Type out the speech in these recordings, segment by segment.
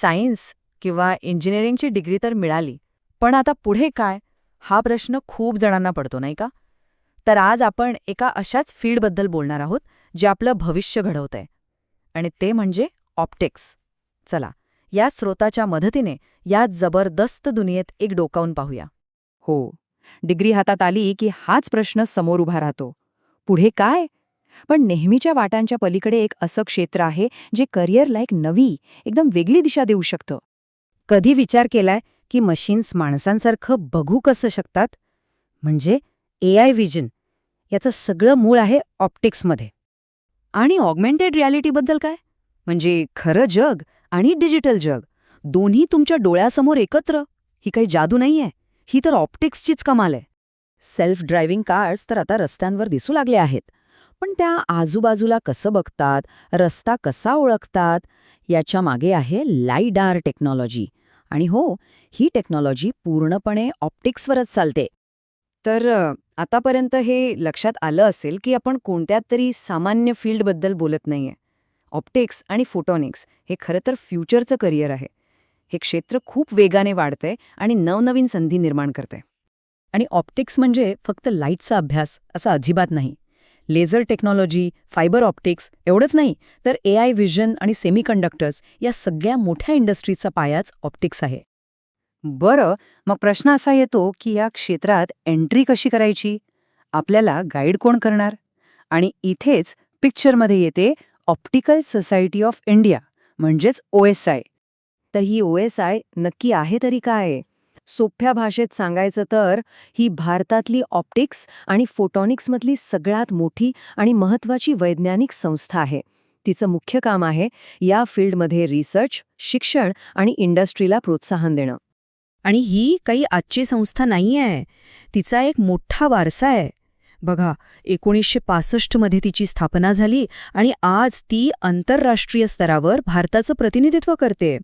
Science किंवा इंजिनिअरिंगची degree तर मिळाली, पण आता पुढे काय? हा प्रश्न खूप जणांना पडतो नाही का? तर आज आपण एका अशाच फील्डबद्दल बोलणार आहोत, जे आपलं भविष्य घडवतंय. आणि ते म्हणजे ऑप्टिक्स. चला, या स्रोताच्या मदतीने या जबरदस्त दुनियेत एक डोकावून पाहूया. हो. डिग्री हातात आली की हाच प्रश्न समोर उभा राहतो. पुढे काय? पण नेहमीच्या वाटांच्या पलीकडे एक असं क्षेत्र आहे जे करिअरला एक नवी, एकदम वेगळी दिशा देऊ शकतं. कधी विचार केलाय की मशीन्स माणसांसारखं बघू कसं शकतात? म्हणजे AI व्हिजन. याचं सगळं मूळ आहे ऑप्टिक्समध्ये. आणि ऑगमेंटेड रियालिटीबद्दल काय? म्हणजे खरं जग आणि डिजिटल जग दोन्ही तुमच्या डोळ्यासमोर एकत्र. ही काही जादू नाहीये, ही तर ऑप्टिक्सचीच कमाल आहे. सेल्फ ड्रायव्हिंग कार्स तर आता रस्त्यांवर दिसू लागले आहेत. पण त्या आजूबाजूला कसं बघतात, रस्ता कसा ओळखतात, याच्या मागे आहे लायडार टेक्नॉलॉजी. आणि हो, ही टेक्नॉलॉजी पूर्णपणे ऑप्टिक्सवरच चालते. तर आतापर्यंत हे लक्षात आलं असेल की आपण कोणत्या तरी सामान्य फील्डबद्दल बोलत नाहीये. ऑप्टिक्स आणि फोटॉनिक्स हे खरं तर फ्युचरचं करिअर आहे. हे क्षेत्र खूप वेगाने वाढतंय आणि नवनवीन संधी निर्माण करतंय. आणि ऑप्टिक्स म्हणजे फक्त लाईटचा अभ्यास असा अजिबात नाही. लेझर टेक्नॉलॉजी, फायबर ऑप्टिक्स एवढंच नाही, तर AI व्हिजन आणि सेमीकंडक्टर्स या सगळ्या मोठ्या इंडस्ट्रीजचा पायाच ऑप्टिक्स आहे. बरं, मग प्रश्न असा येतो की या क्षेत्रात एंट्री कशी करायची? आपल्याला गाईड कोण करणार? आणि इथेच पिक्चरमध्ये येते ऑप्टिकल सोसायटी ऑफ इंडिया, म्हणजेच OSI. तर ही OSI नक्की आहे तरी काय? सोप्या भाषेत सांगायचं तर ही भारतातली ऑप्टिक्स आणि फोटॉनिक्समधली सगळ्यात मोठी आणि महत्त्वाची वैज्ञानिक संस्था आहे. तिचं मुख्य काम आहे या फील्डमध्ये रिसर्च, शिक्षण आणि इंडस्ट्रीला प्रोत्साहन देणं. आणि ही काही आजची संस्था नाहीये, तिचा एक मोठा वारसा आहे. बघा, 1965 मध्ये तिची स्थापना झाली आणि आज ती आंतरराष्ट्रीय स्तरावर भारताचं प्रतिनिधित्व करते.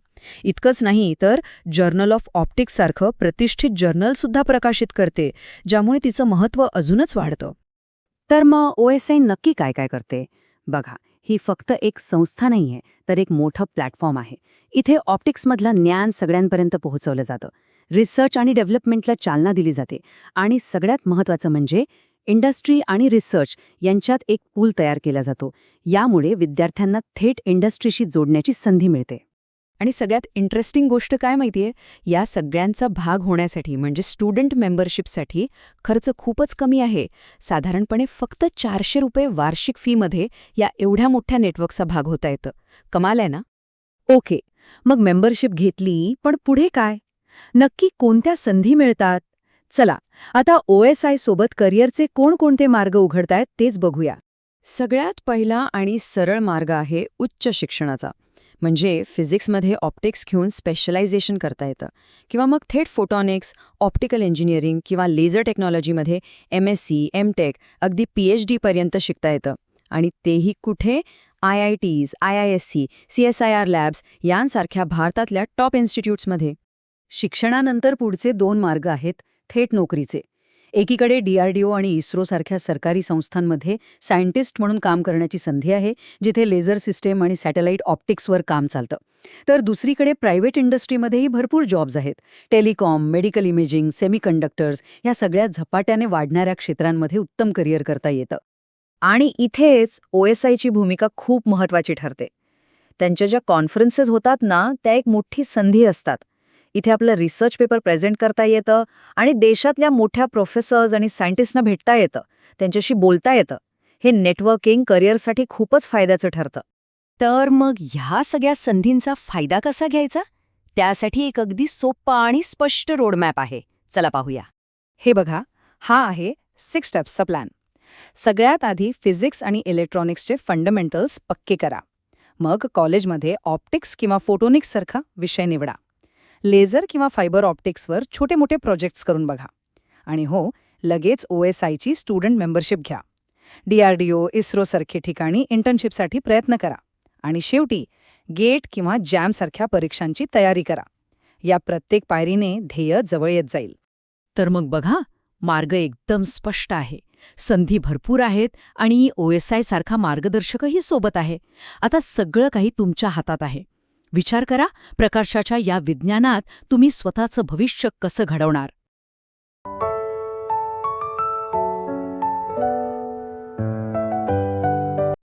इतकंच नाही तर जर्नल ऑफ ऑप्टिक्स सारखं प्रतिष्ठित जर्नल सुद्धा प्रकाशित करते, ज्यामुळे तिचं महत्त्व अजूनच वाढतं. तर मग OSI नक्की काय काय करते? बघा, ही फक्त एक संस्था नाहीये, तर एक मोठं प्लॅटफॉर्म आहे. इथे ऑप्टिक्समधलं ज्ञान सगळ्यांपर्यंत पोहोचवलं जातं. रिसर्च आणि डेव्हलपमेंटला चालना दिली जाते. आणि सगळ्यात महत्त्वाचं म्हणजे इंडस्ट्री आणि रिसर्च यांच्यात एक पूल तयार केला जातो. यामुळे विद्यार्थ्यांना थेट इंडस्ट्रीशी जोडण्याची संधी मिळते. आणि सगळ्यात इंटरेस्टिंग गोष्ट काय माहितीये? या सगळ्यांचा भाग होण्यासाठी म्हणजे स्टुडंट मेंबरशिपसाठी खर्च खूपच कमी आहे. साधारणपणे फक्त ₹400 वार्षिक फीमध्ये या एवढ्या मोठ्या नेटवर्कचा भाग होता येतं. कमाल आहे ना? ओके, मग मेंबरशिप घेतली, पण पुढे काय? नक्की कोणत्या संधी मिळतात? चला, आता OSI सोबत करिअरचे कोणकोणते मार्ग उघडतायत तेच बघूया. सगळ्यात पहिला आणि सरळ मार्ग आहे उच्च शिक्षणाचा. म्हणजे फिजिक्समध्ये ऑप्टिक्स घेऊन स्पेशलायझेशन करता येतं, किंवा मग थेट फोटॉनिक्स, ऑप्टिकल इंजिनिअरिंग किंवा लेझर टेक्नॉलॉजीमध्ये MSc, MTech, अगदी PhD पर्यंत शिकता येतं. आणि तेही कुठे? IITs, IISc, CSIR लॅब्स यांसारख्या भारतातल्या टॉप इन्स्टिट्यूट्समध्ये. शिक्षणानंतर पुढचे 2 मार्ग आहेत थेट नोकरीचे. एकीकडे DRDO आणि इस्रो सारख्या सरकारी संस्थांमध्ये सायंटिस्ट म्हणून काम करण्याची संधी आहे, जिथे लेझर सिस्टीम आणि सॅटेलाइट ऑप्टिक्सवर काम चालतं. तर दुसरीकडे प्रायव्हेट इंडस्ट्रीमध्येही भरपूर जॉब्स आहेत. टेलिकॉम, मेडिकल इमेजिंग, सेमीकंडक्टर्स या सगळ्या झपाट्याने वाढणाऱ्या क्षेत्रांमध्ये उत्तम करिअर करता येतं. आणि इथेच OSIची भूमिका खूप महत्त्वाची ठरते. त्यांच्या ज्या कॉन्फरन्सेस होतात ना, त्या एक मोठी संधी असतात. इथे आपलं रिसर्च पेपर प्रेझेंट करता येतं आणि देशातल्या मोठ्या प्रोफेसर्स आणि सायंटिस्टना भेटता येतं, त्यांच्याशी बोलता येतं. हे नेटवर्किंग करिअरसाठी खूपच फायद्याचं ठरतं. तर मग ह्या सगळ्या संधींचा फायदा कसा घ्यायचा? त्यासाठी एक अगदी सोपा आणि स्पष्ट रोडमॅप आहे. चला पाहूया. हे बघा, हा आहे 6 स्टेप्सचा प्लॅन. सगळ्यात आधी फिजिक्स आणि इलेक्ट्रॉनिक्सचे फंडामेंटल्स पक्के करा. मग कॉलेजमध्ये ऑप्टिक्स किंवा फोटोनिक्स सारखा विषय निवडा. लेझर किंवा फायबर ऑप्टिक्सवर छोटे मोठे प्रोजेक्ट्स करून बघा. आणि हो, लगेच OSIची स्टुडंट मेंबरशिप घ्या. DRDO, इस्रो सारखे ठिकाणी इंटर्नशिपसाठी प्रयत्न करा. आणि शेवटी गेट किंवा जॅम सारख्या परीक्षांची तयारी करा. या प्रत्येक पायरीने ध्येय जवळ येत जाईल. तर मग बघा, मार्ग एकदम स्पष्ट आहे. संधी भरपूर आहेत आणि OSI सारखा मार्गदर्शकही सोबत आहे. आता सगळं काही तुमच्या हातात आहे. विचार करा, प्रकाशाच्या या विज्ञानात तुम्ही स्वतःचं भविष्य कसं घडवणार.